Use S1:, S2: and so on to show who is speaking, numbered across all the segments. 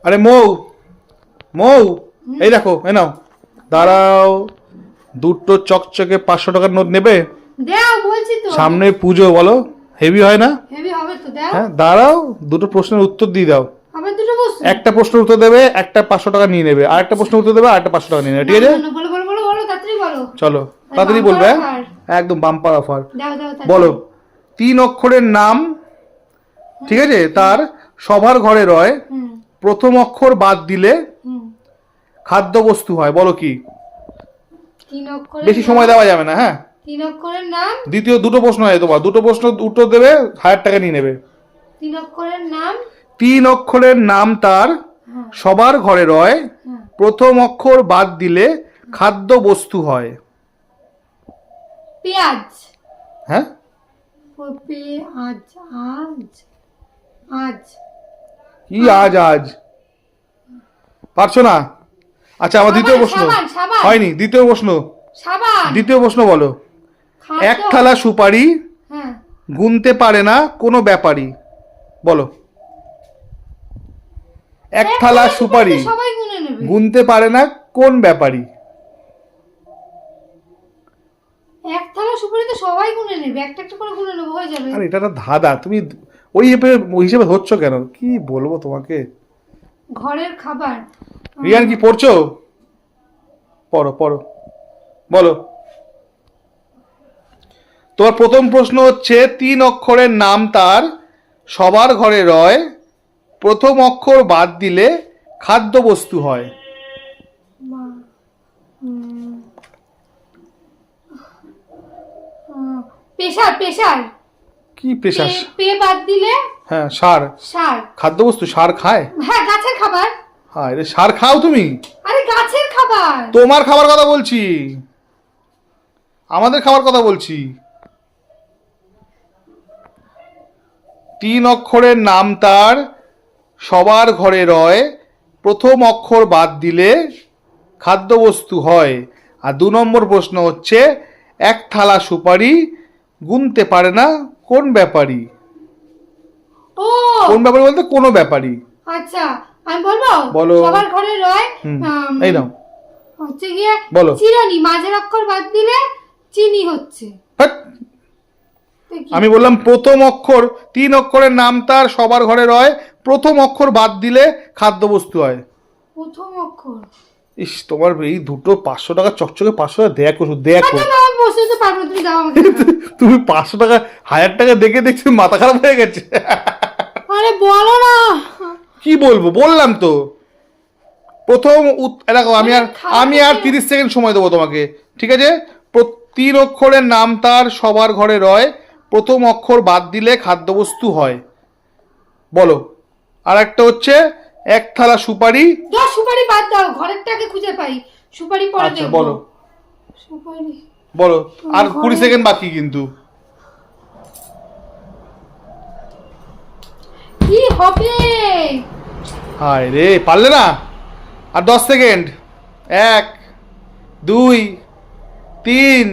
S1: আরে মৌ, মৌ, এই দেখো, এই নাও। দাঁড়াও, দুটো চকচকে 500 টাকার নোট নেবে?
S2: দাও বলছি তো।
S1: সামনে পুজো, বলো হেভি হয় না?
S2: হেভি হবে তো, দাও।
S1: হ্যাঁ দাঁড়াও, দুটো প্রশ্নের উত্তর দিয়ে দাও।
S2: আবার দুটো বসো।
S1: একটা প্রশ্নের উত্তর দেবে, একটা 500 টাকা নিয়ে নেবে, আর একটা প্রশ্নের উত্তর দেবে, আর একটা 500 টাকা নিয়ে নেবে, ঠিক আছে?
S2: বলো বলো বলো বলো, তাড়াতাড়ি বলো।
S1: চলো তাড়াতাড়ি বলবে, একদম বাম্পার অফার।
S2: দাও দাও
S1: বলো 3 অক্ষরের নাম, ঠিক আছে, তার সবার ঘরে রয়, প্রথম অক্ষর বাদ দিলে খাদ্য বস্তু হয়, বলো কি?
S2: 3 অক্ষরের
S1: বেশি সময় দেওয়া যাবে না, হ্যাঁ?
S2: 3 অক্ষরের নাম।
S1: দ্বিতীয় দুটো প্রশ্ন হয় তোমার, দুটো প্রশ্ন উত্তর দেবে, 1000 টাকা নিয়ে নেবে।
S2: 3 অক্ষরের নাম।
S1: 3 অক্ষরের নাম তার সবার ঘরে রয়, প্রথম অক্ষর বাদ দিলে খাদ্য বস্তু হয়।
S2: পেঁয়াজ।
S1: হ্যাঁ,
S2: পেঁয়াজ। আজ আজ
S1: কি আজ আজ পারছো না? আচ্ছা, আমার দ্বিতীয় প্রশ্ন হয়নি। দ্বিতীয় প্রশ্ন,
S2: সাবান।
S1: দ্বিতীয় প্রশ্ন বলো। এক থালা সুপারি গুনতে পারে না কোনো ব্যাপারী, বলো। এক থালা সুপারি
S2: সবাই গুনে নেবে।
S1: গুনতে পারে না কোন ব্যাপারী?
S2: এক থালা সুপারি তো সবাই গুনে নেবে, একটা একটা করে গুনে নেবে, হয়ে যাবে।
S1: আরে এটা তো ধাঁধা, তুমি ওই হিসেবে ধরছো কেন? কি বলবো তোমাকে?
S2: ঘরের খাবার।
S1: রিয়ান কি পড়ছো? পড়ো পড়ো, বলো। তোমার প্রথম প্রশ্ন হচ্ছে 3 অক্ষরের নাম তার সবার ঘরে রয়, প্রথম অক্ষর বাদ দিলে খাদ্য বস্তু হয়।
S2: প্রেসার। প্রেসার
S1: কি প্রেসার?
S2: পে বাদ দিলে
S1: হ্যাঁ, সার।
S2: সার।
S1: খাদ্য বস্তু সার খায়?
S2: হ্যাঁ, গাছের খাবার।
S1: হ্যাঁ, রে সার খাও তুমি?
S2: আরে গাছের খাবার।
S1: তোমার খাবার কথা বলছি, আমাদের খাবার কথা বলছি। 3 অক্ষরের নাম তার সবার ঘরে রয়, প্রথম অক্ষর বাদ দিলে খাদ্যবস্তু হয়। আর 2 নম্বর প্রশ্ন হচ্ছে এক থালা সুপারি গুনতে পারে না কোন ব্যাপারী?
S2: ও,
S1: কোন ব্যাপারী বলতে কোনো ব্যাপারী।
S2: আচ্ছা আমি বলবো।
S1: বলো।
S2: সবার ঘরে রয়।
S1: এই নাও,
S2: হচ্ছে গিয়ে
S1: বলো।
S2: চিরুনি। মাঝের অক্ষর বাদ দিলে চিনি হচ্ছে।
S1: হ্যাট। আমি বললাম প্রথম অক্ষর, 3 অক্ষরের নাম তার সবার ঘরে রয়, প্রথম অক্ষর বাদ দিলে খাদ্যবস্তু হয়।
S2: প্রথম অক্ষর।
S1: ইস, তোমার এই দুটো 500 টাকা চকচকে 500 টাকা দেখো, দেখো।
S2: আচ্ছা, আমি বসে তো পারবো, তুমি দাও আমাকে।
S1: তুমি 500 টাকা 1000 টাকা দেখে দেখছি মাথা খারাপ হয়ে গেছে।
S2: আরে বলো না।
S1: কি বলবো, বললাম তো। প্রথম দেখো, আমি আর 30 সেকেন্ড সময় দেবো তোমাকে, ঠিক আছে? 3 অক্ষরের নাম তার সবার ঘরে রয়, প্রথম অক্ষর বাদ দিলে খাদ্যবস্তু হয়, বলো। আর একটা হচ্ছে এক থালা সুপারি।
S2: দাও, সুপারি বাদ দাও, ঘরেরটাকে খুঁজে পাই। সুপারি পরে
S1: আচ্ছা
S2: দেব।
S1: বলো,
S2: সুপারি।
S1: বলো। আর 20 সেকেন্ড বাকি কিন্তু।
S2: কি হবে?
S1: হায় রে, পারলে না? আর 10 সেকেন্ড। 1 2 3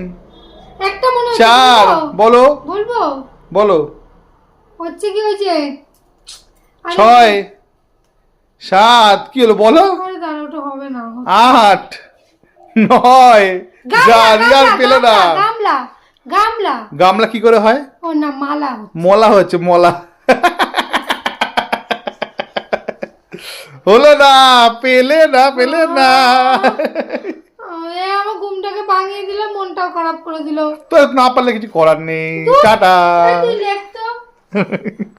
S2: একটা মনে হচ্ছে।
S1: 4 বলো,
S2: বলবো।
S1: বলো।
S2: হচ্ছে কি ওই যে
S1: 6 7 কি হলো বলো?
S2: আরে দাঁড়া, ওটা হবে না।
S1: 8 9 যা, রিয়াল পেলে না।
S2: গামলা। গামলা।
S1: গামলা কি করে হয়?
S2: ও না, মালা।
S1: মলা হচ্ছে, মলা। হলো না, পেলে না, পেলে না।
S2: আমার ঘুমটাকে ভাঙিয়ে দিল, মনটাও খারাপ করে দিল।
S1: তো না পারলে কিছু করার নেই। টাটা।
S2: তুই লেখ তো।